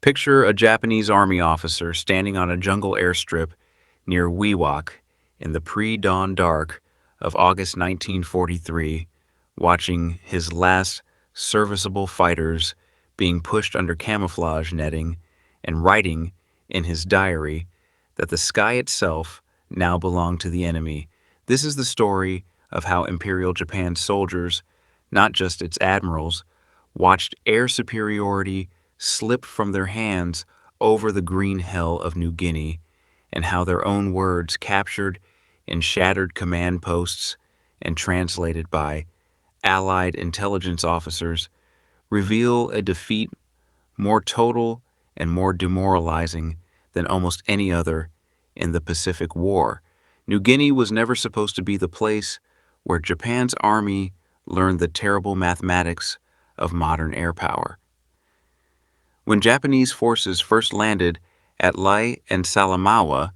Picture a Japanese army officer standing on a jungle airstrip near Wewak in the pre-dawn dark of August 1943, watching his last serviceable fighters being pushed under camouflage netting and writing in his diary that the sky itself now belonged to the enemy. This is the story of how Imperial Japan's soldiers, not just its admirals, watched air superiority slip from their hands over the green hell of New Guinea, and how their own words, captured in shattered command posts and translated by Allied intelligence officers, reveal a defeat more total and more demoralizing than almost any other in the Pacific War. New Guinea was never supposed to be the place where Japan's army learned the terrible mathematics of modern air power. When Japanese forces first landed at Lai and Salamaua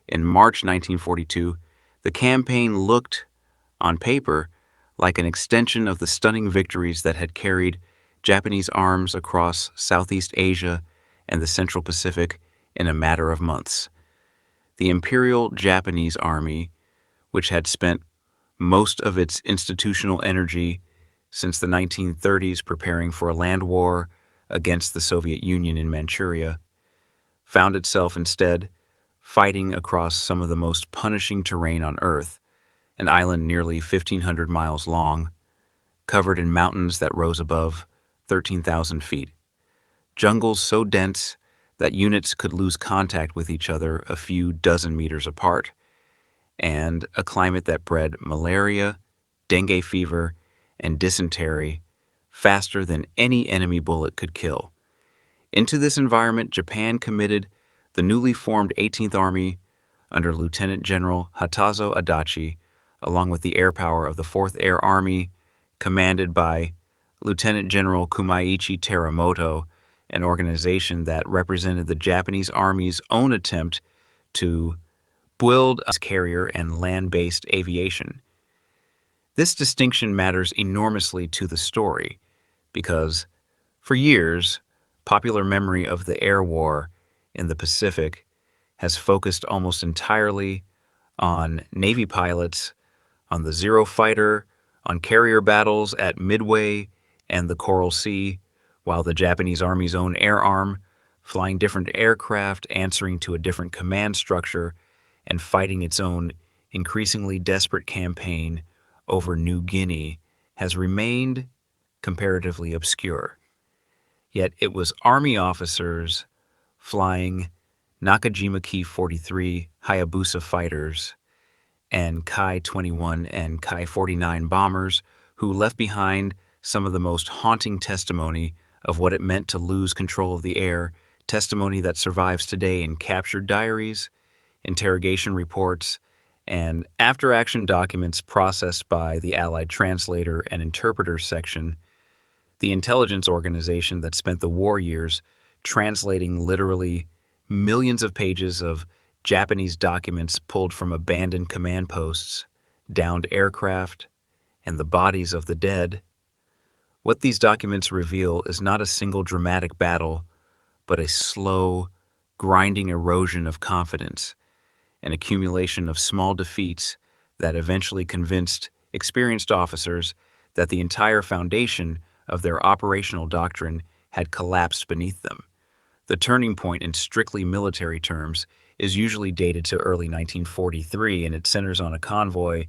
in March 1942, the campaign looked, on paper, like an extension of the stunning victories that had carried Japanese arms across Southeast Asia and the Central Pacific in a matter of months. The Imperial Japanese Army, which had spent most of its institutional energy since the 1930s preparing for a land war against the Soviet Union in Manchuria, found itself instead fighting across some of the most punishing terrain on Earth, an island nearly 1,500 miles long, covered in mountains that rose above 13,000 feet, jungles so dense that units could lose contact with each other a few dozen meters apart, and a climate that bred malaria, dengue fever, and dysentery faster than any enemy bullet could kill. Into this environment, Japan committed the newly formed 18th Army under Lieutenant General Hatazo Adachi, along with the air power of the 4th Air Army, commanded by Lieutenant General Kumaichi Teramoto, an organization that represented the Japanese Army's own attempt to build a carrier and land-based aviation. This distinction matters enormously to the story because, for years, popular memory of the air war in the Pacific has focused almost entirely on Navy pilots, on the Zero Fighter, on carrier battles at Midway and the Coral Sea, while the Japanese Army's own air arm, flying different aircraft, answering to a different command structure, and fighting its own increasingly desperate campaign over New Guinea, has remained comparatively obscure. Yet it was Army officers flying Nakajima Ki-43 Hayabusa fighters and Ki-21 and Ki-49 bombers who left behind some of the most haunting testimony of what it meant to lose control of the air, testimony that survives today in captured diaries, interrogation reports, and after-action documents processed by the Allied translator and interpreter section, the intelligence organization that spent the war years translating literally millions of pages of Japanese documents pulled from abandoned command posts, downed aircraft, and the bodies of the dead. What these documents reveal is not a single dramatic battle, but a slow, grinding erosion of confidence, an accumulation of small defeats that eventually convinced experienced officers that the entire foundation of their operational doctrine had collapsed beneath them. The turning point in strictly military terms is usually dated to early 1943, and it centers on a convoy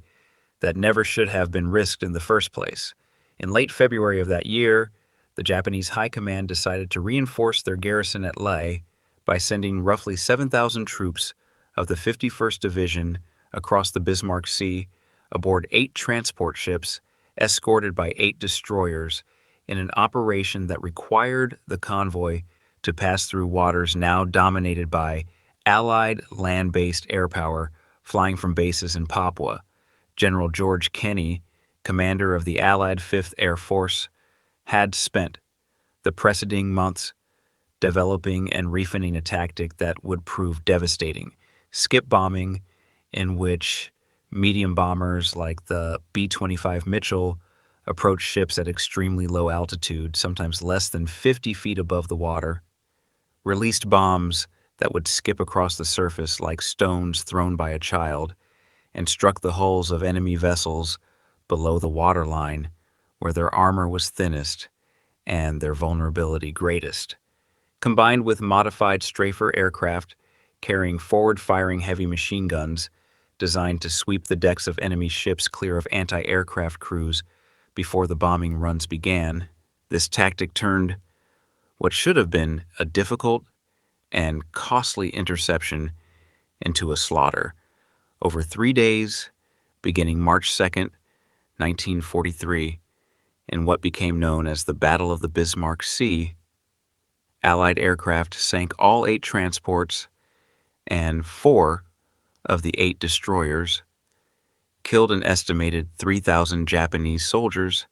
that never should have been risked in the first place. In late February of that year, the Japanese High Command decided to reinforce their garrison at Lae by sending roughly 7,000 troops of the 51st Division across the Bismarck Sea aboard 8 transport ships escorted by 8 destroyers in an operation that required the convoy to pass through waters now dominated by Allied land-based air power flying from bases in Papua. General George Kenney, commander of the Allied 5th Air Force, had spent the preceding months developing and refining a tactic that would prove devastating: skip bombing, in which medium bombers like the B-25 Mitchell approached ships at extremely low altitude, sometimes less than 50 feet above the water, released bombs that would skip across the surface like stones thrown by a child and struck the hulls of enemy vessels below the waterline, where their armor was thinnest and their vulnerability greatest. Combined with modified Strafer aircraft carrying forward-firing heavy machine guns designed to sweep the decks of enemy ships clear of anti-aircraft crews before the bombing runs began, this tactic turned what should have been a difficult and costly interception into a slaughter. Over 3 days, beginning March 2nd, 1943, in what became known as the Battle of the Bismarck Sea, Allied aircraft sank all 8 transports and 4 of the 8 destroyers, killed an estimated 3,000 Japanese soldiers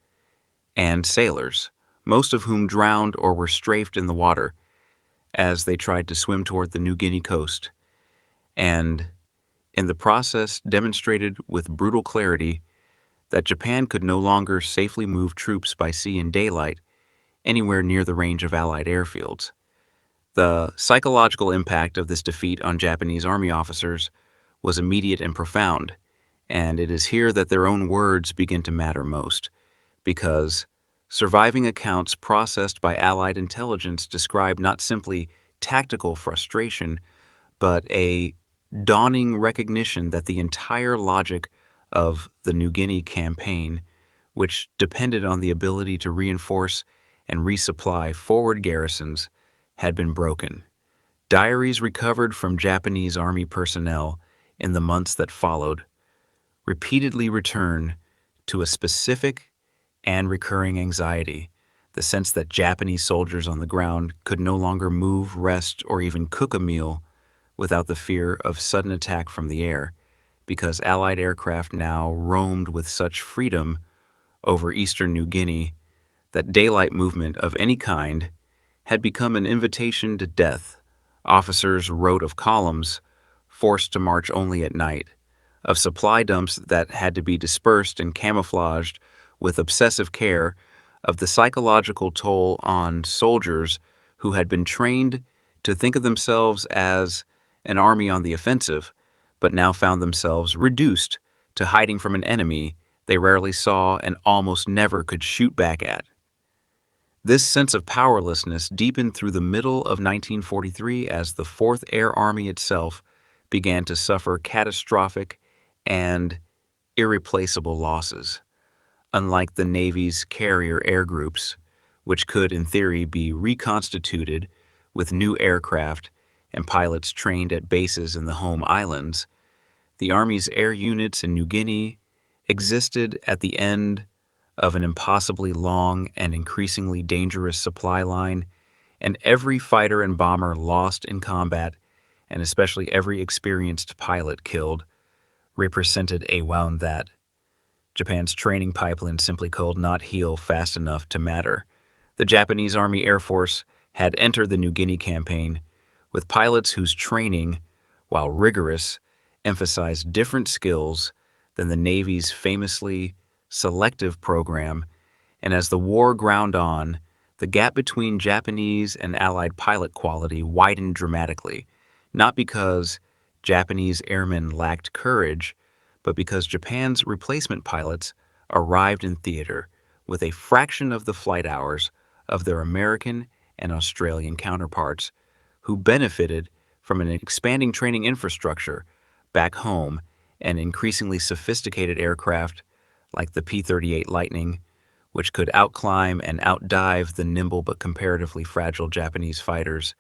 and sailors, most of whom drowned or were strafed in the water as they tried to swim toward the New Guinea coast, and in the process demonstrated with brutal clarity that Japan could no longer safely move troops by sea in daylight anywhere near the range of Allied airfields. The psychological impact of this defeat on Japanese army officers was immediate and profound, and it is here that their own words begin to matter most, because surviving accounts processed by Allied intelligence describe not simply tactical frustration, but a dawning recognition that the entire logic of the New Guinea campaign, which depended on the ability to reinforce and resupply forward garrisons, had been broken. Diaries recovered from Japanese army personnel in the months that followed repeatedly return to a specific and recurring anxiety, the sense that Japanese soldiers on the ground could no longer move, rest, or even cook a meal without the fear of sudden attack from the air, because Allied aircraft now roamed with such freedom over eastern New Guinea that daylight movement of any kind had become an invitation to death. Officers wrote of columns forced to march only at night, of supply dumps that had to be dispersed and camouflaged with obsessive care, of the psychological toll on soldiers who had been trained to think of themselves as an army on the offensive, but now found themselves reduced to hiding from an enemy they rarely saw and almost never could shoot back at. This sense of powerlessness deepened through the middle of 1943 as the Fourth Air Army itself began to suffer catastrophic and irreplaceable losses. Unlike the Navy's carrier air groups, which could in theory be reconstituted with new aircraft and pilots trained at bases in the home islands, the Army's air units in New Guinea existed at the end of an impossibly long and increasingly dangerous supply line, and every fighter and bomber lost in combat, and especially every experienced pilot killed, represented a wound that Japan's training pipeline simply could not heal fast enough to matter. The Japanese Army Air Force had entered the New Guinea campaign with pilots whose training, while rigorous, emphasized different skills than the Navy's famously selective program, and as the war ground on, the gap between Japanese and Allied pilot quality widened dramatically, not because Japanese airmen lacked courage, but because Japan's replacement pilots arrived in theater with a fraction of the flight hours of their American and Australian counterparts, who benefited from an expanding training infrastructure back home and increasingly sophisticated aircraft like the P-38 Lightning, which could outclimb and outdive the nimble but comparatively fragile Japanese fighters,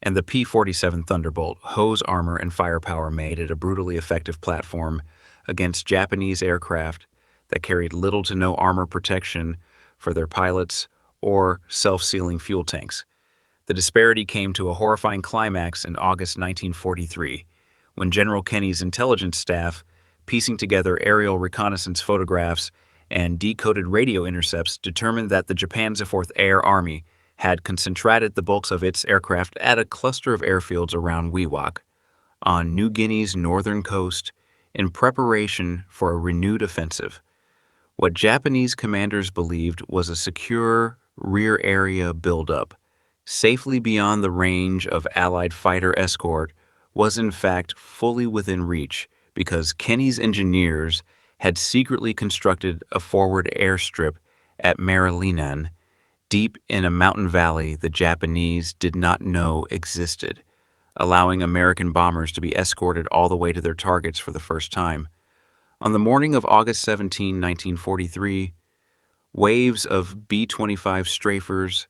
and the P-47 Thunderbolt, hose armor and firepower made it a brutally effective platform against Japanese aircraft that carried little to no armor protection for their pilots or self-sealing fuel tanks. The disparity came to a horrifying climax in August 1943, when General Kenny's intelligence staff, piecing together aerial reconnaissance photographs and decoded radio intercepts, determined that the Japan's Fourth Air Army had concentrated the bulks of its aircraft at a cluster of airfields around Wewak, on New Guinea's northern coast, in preparation for a renewed offensive. What Japanese commanders believed was a secure rear area buildup safely beyond the range of Allied fighter escort, was in fact fully within reach because Kenny's engineers had secretly constructed a forward airstrip at Marilinan, deep in a mountain valley the Japanese did not know existed, allowing American bombers to be escorted all the way to their targets for the first time. On the morning of August 17, 1943, waves of B-25 strafers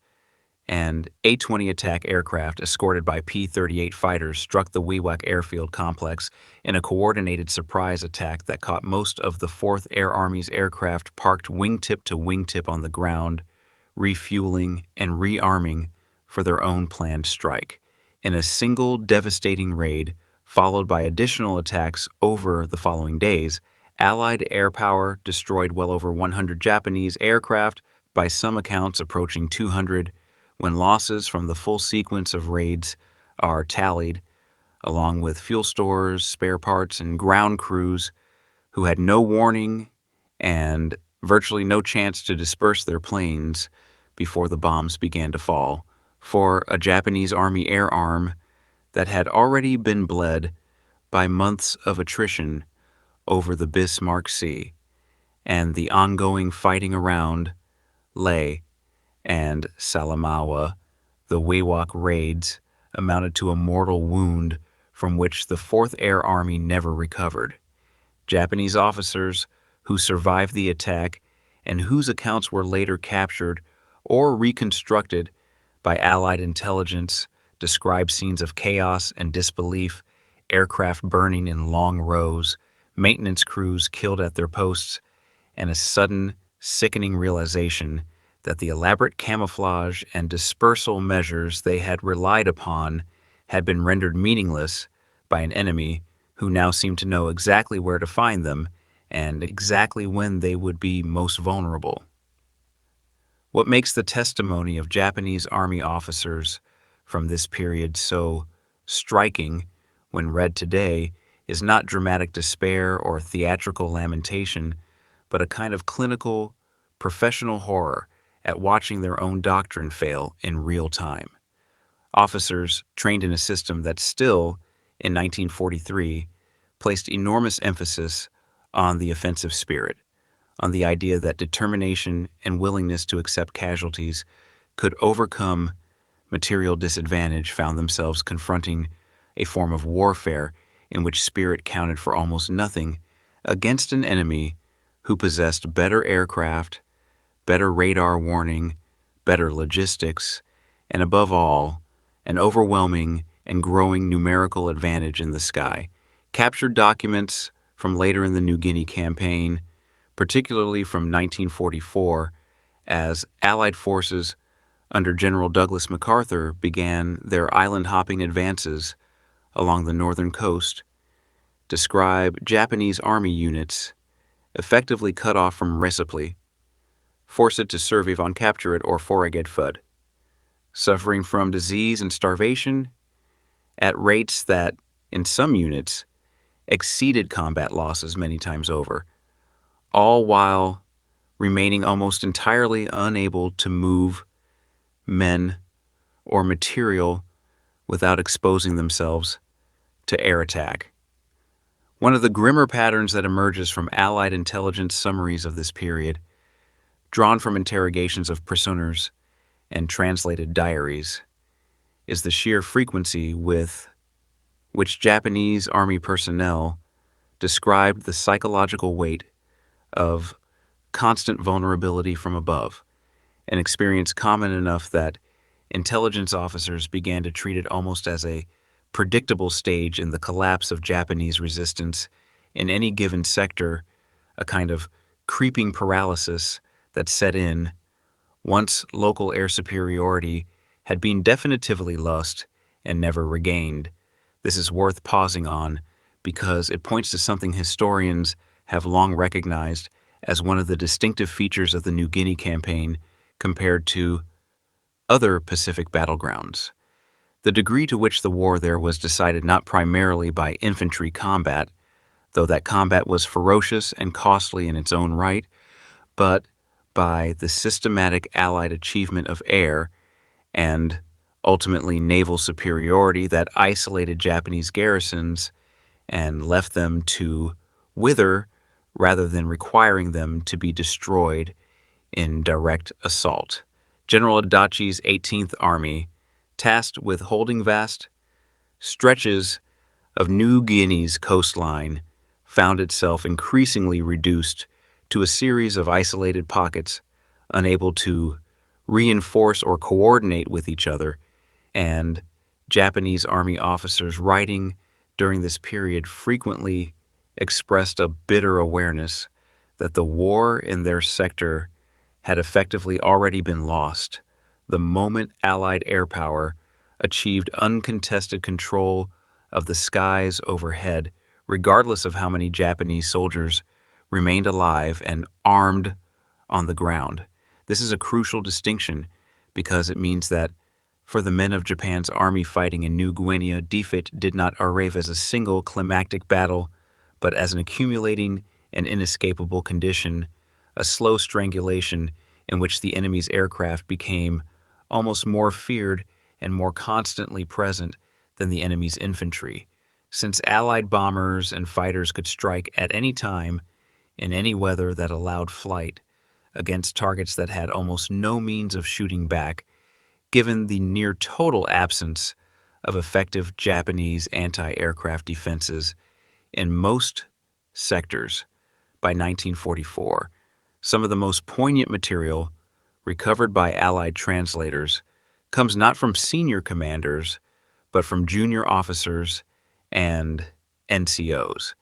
and A-20 attack aircraft escorted by P-38 fighters struck the Wewak airfield complex in a coordinated surprise attack that caught most of the 4th Air Army's aircraft parked wingtip to wingtip on the ground, refueling and rearming for their own planned strike. In a single devastating raid, followed by additional attacks over the following days, Allied air power destroyed well over 100 Japanese aircraft, by some accounts approaching 200, when losses from the full sequence of raids are tallied, along with fuel stores, spare parts, and ground crews who had no warning and virtually no chance to disperse their planes before the bombs began to fall, for a Japanese Army air arm that had already been bled by months of attrition over the Bismarck Sea and the ongoing fighting around Leh and Salamaua. The Wewak raids amounted to a mortal wound from which the 4th Air Army never recovered. Japanese officers who survived the attack and whose accounts were later captured or reconstructed by Allied intelligence describe scenes of chaos and disbelief, aircraft burning in long rows, maintenance crews killed at their posts, and a sudden, sickening realization that the elaborate camouflage and dispersal measures they had relied upon had been rendered meaningless by an enemy who now seemed to know exactly where to find them and exactly when they would be most vulnerable. What makes the testimony of Japanese Army officers from this period so striking when read today is not dramatic despair or theatrical lamentation, but a kind of clinical, professional horror at watching their own doctrine fail in real time. Officers trained in a system that still, in 1943, placed enormous emphasis on the offensive spirit, on the idea that determination and willingness to accept casualties could overcome material disadvantage, found themselves confronting a form of warfare in which spirit counted for almost nothing against an enemy who possessed better aircraft, better radar warning, better logistics, and above all, an overwhelming and growing numerical advantage in the sky. Captured documents from later in the New Guinea campaign, particularly from 1944, as Allied forces under General Douglas MacArthur began their island-hopping advances along the northern coast, describe Japanese Army units effectively cut off from Recipe, force it to survive on capture it or foraged fud, suffering from disease and starvation at rates that, in some units, exceeded combat losses many times over, all while remaining almost entirely unable to move men or material without exposing themselves to air attack. One of the grimmer patterns that emerges from Allied intelligence summaries of this period, drawn from interrogations of prisoners and translated diaries, is the sheer frequency with which Japanese Army personnel described the psychological weight of constant vulnerability from above, an experience common enough that intelligence officers began to treat it almost as a predictable stage in the collapse of Japanese resistance in any given sector, a kind of creeping paralysis that set in once local air superiority had been definitively lost and never regained. This is worth pausing on because it points to something historians have long recognized as one of the distinctive features of the New Guinea campaign compared to other Pacific battlegrounds. The degree to which the war there was decided not primarily by infantry combat, though that combat was ferocious and costly in its own right, but by the systematic Allied achievement of air and ultimately naval superiority that isolated Japanese garrisons and left them to wither rather than requiring them to be destroyed in direct assault. General Adachi's 18th Army, tasked with holding vast stretches of New Guinea's coastline, found itself increasingly reduced to a series of isolated pockets, unable to reinforce or coordinate with each other, and Japanese Army officers writing during this period frequently expressed a bitter awareness that the war in their sector had effectively already been lost the moment Allied air power achieved uncontested control of the skies overhead, regardless of how many Japanese soldiers remained alive and armed on the ground. This is a crucial distinction because it means that for the men of Japan's army fighting in New Guinea, defeat did not arrive as a single climactic battle, but as an accumulating and inescapable condition, a slow strangulation in which the enemy's aircraft became almost more feared and more constantly present than the enemy's infantry. Since Allied bombers and fighters could strike at any time in any weather that allowed flight against targets that had almost no means of shooting back, given the near total absence of effective Japanese anti-aircraft defenses in most sectors by 1944. Some of the most poignant material recovered by Allied translators comes not from senior commanders, but from junior officers and NCOs,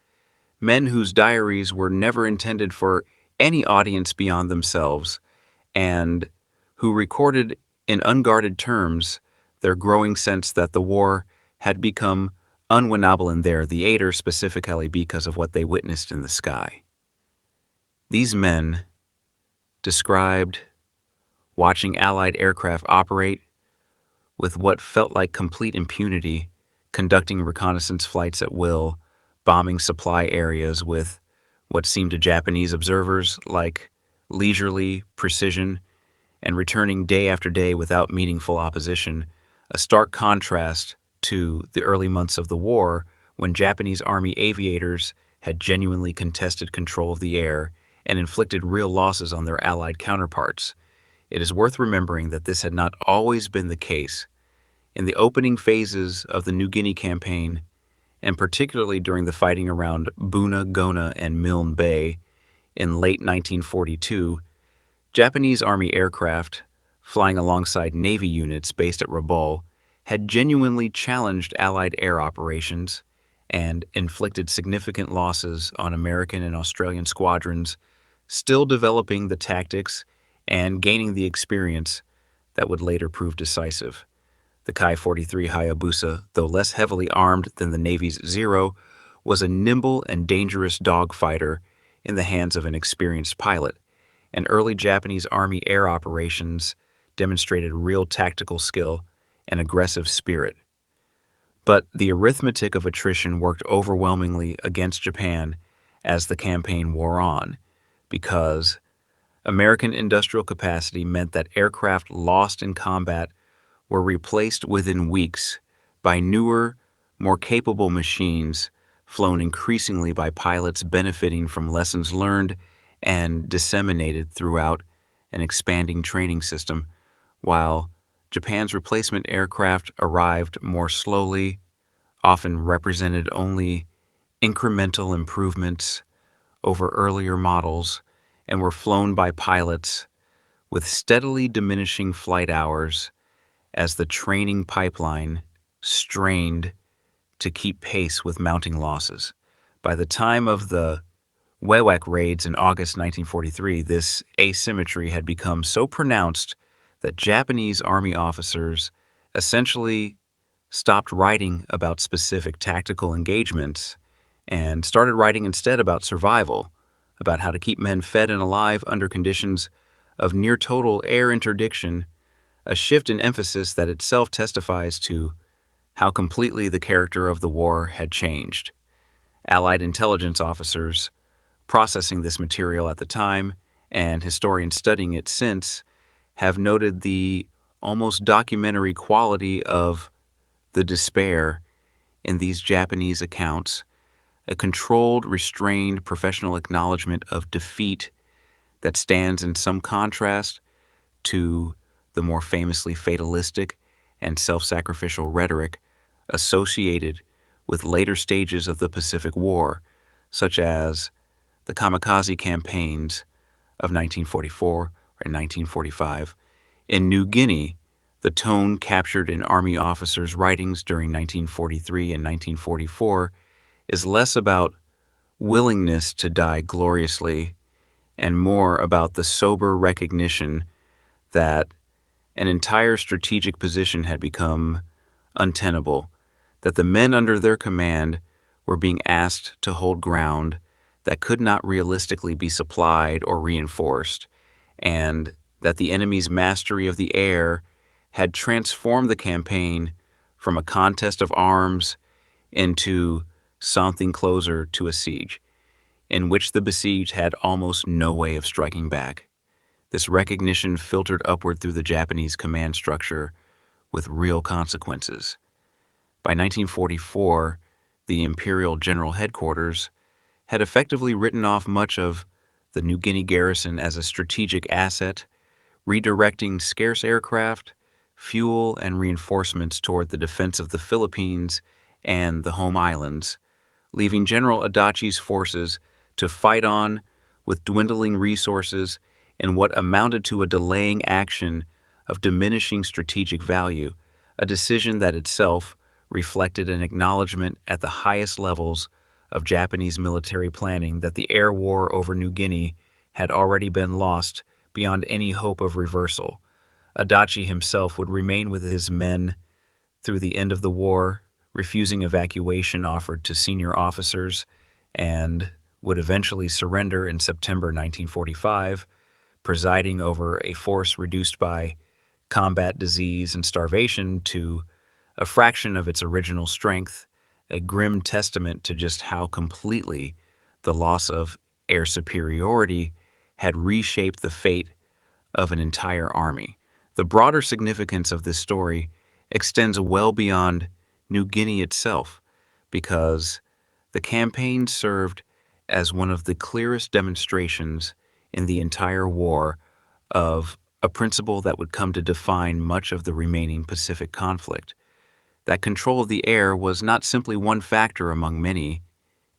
men whose diaries were never intended for any audience beyond themselves, and who recorded in unguarded terms their growing sense that the war had become unwinnable in their theater specifically because of what they witnessed in the sky. These men described watching Allied aircraft operate with what felt like complete impunity, conducting reconnaissance flights at will, bombing supply areas with what seemed to Japanese observers like leisurely precision, and returning day after day without meaningful opposition, a stark contrast to the early months of the war when Japanese Army aviators had genuinely contested control of the air and inflicted real losses on their Allied counterparts. It is worth remembering that this had not always been the case. In the opening phases of the New Guinea campaign, and particularly during the fighting around Buna, Gona, and Milne Bay in late 1942, Japanese Army aircraft, flying alongside Navy units based at Rabaul, had genuinely challenged Allied air operations and inflicted significant losses on American and Australian squadrons, still developing the tactics and gaining the experience that would later prove decisive. The Kai-43 Hayabusa, though less heavily armed than the Navy's Zero, was a nimble and dangerous dogfighter in the hands of an experienced pilot, and early Japanese Army air operations demonstrated real tactical skill and aggressive spirit. But the arithmetic of attrition worked overwhelmingly against Japan as the campaign wore on, because American industrial capacity meant that aircraft lost in combat were replaced within weeks by newer, more capable machines flown increasingly by pilots benefiting from lessons learned and disseminated throughout an expanding training system, while Japan's replacement aircraft arrived more slowly, often represented only incremental improvements over earlier models, and were flown by pilots with steadily diminishing flight hours as the training pipeline strained to keep pace with mounting losses. By the time of the Wewak raids in August 1943, this asymmetry had become so pronounced that Japanese Army officers essentially stopped writing about specific tactical engagements and started writing instead about survival, about how to keep men fed and alive under conditions of near total air interdiction, a shift in emphasis that itself testifies to how completely the character of the war had changed. Allied intelligence officers processing this material at the time, and historians studying it since, have noted the almost documentary quality of the despair in these Japanese accounts, a controlled, restrained, professional acknowledgement of defeat that stands in some contrast to the more famously fatalistic and self-sacrificial rhetoric associated with later stages of the Pacific War, such as the kamikaze campaigns of 1944 and 1945. In New Guinea, the tone captured in Army officers' writings during 1943 and 1944 is less about willingness to die gloriously and more about the sober recognition that an entire strategic position had become untenable, that the men under their command were being asked to hold ground that could not realistically be supplied or reinforced, and that the enemy's mastery of the air had transformed the campaign from a contest of arms into something closer to a siege, in which the besieged had almost no way of striking back. This recognition filtered upward through the Japanese command structure with real consequences. By 1944, the Imperial General Headquarters had effectively written off much of the New Guinea garrison as a strategic asset, redirecting scarce aircraft, fuel, and reinforcements toward the defense of the Philippines and the home islands, leaving General Adachi's forces to fight on with dwindling resources in what amounted to a delaying action of diminishing strategic value, a decision that itself reflected an acknowledgement at the highest levels of Japanese military planning that the air war over New Guinea had already been lost beyond any hope of reversal. Adachi himself would remain with his men through the end of the war, refusing evacuation offered to senior officers, and would eventually surrender in September 1945, presiding over a force reduced by combat, disease, and starvation to a fraction of its original strength, a grim testament to just how completely the loss of air superiority had reshaped the fate of an entire army. The broader significance of this story extends well beyond New Guinea itself, because the campaign served as one of the clearest demonstrations in the entire war of a principle that would come to define much of the remaining Pacific conflict. That control of the air was not simply one factor among many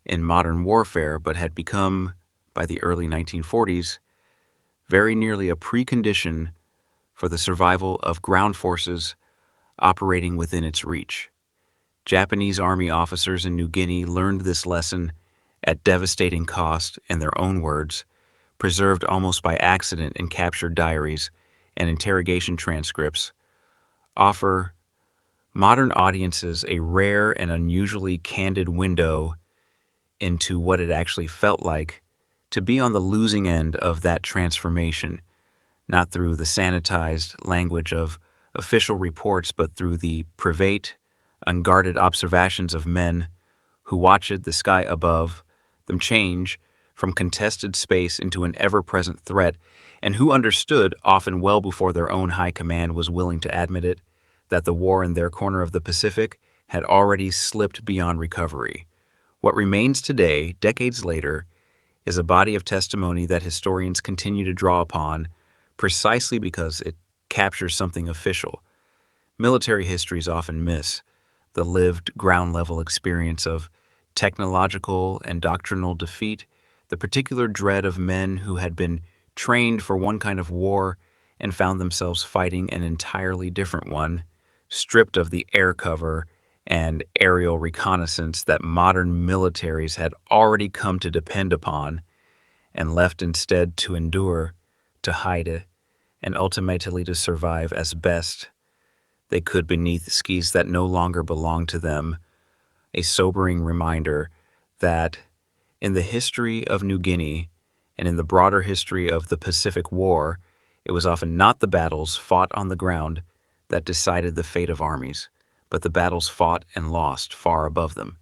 in modern warfare, but had become, by the early 1940s, very nearly a precondition for the survival of ground forces operating within its reach. Japanese Army officers in New Guinea learned this lesson at devastating cost, in their own words, preserved almost by accident in captured diaries and interrogation transcripts, offer modern audiences a rare and unusually candid window into what it actually felt like to be on the losing end of that transformation, not through the sanitized language of official reports, but through the private, unguarded observations of men who watched the sky above them change from contested space into an ever-present threat, and who understood, often well before their own high command was willing to admit it, that the war in their corner of the Pacific had already slipped beyond recovery. What remains today, decades later, is a body of testimony that historians continue to draw upon precisely because it captures something official. Military histories often miss the lived ground-level experience of technological and doctrinal defeat, the particular dread of men who had been trained for one kind of war and found themselves fighting an entirely different one, stripped of the air cover and aerial reconnaissance that modern militaries had already come to depend upon, and left instead to endure, to hide it, and ultimately to survive as best they could beneath skis that no longer belonged to them. A sobering reminder that in the history of New Guinea and in the broader history of the Pacific War, it was often not the battles fought on the ground that decided the fate of armies, but the battles fought and lost far above them.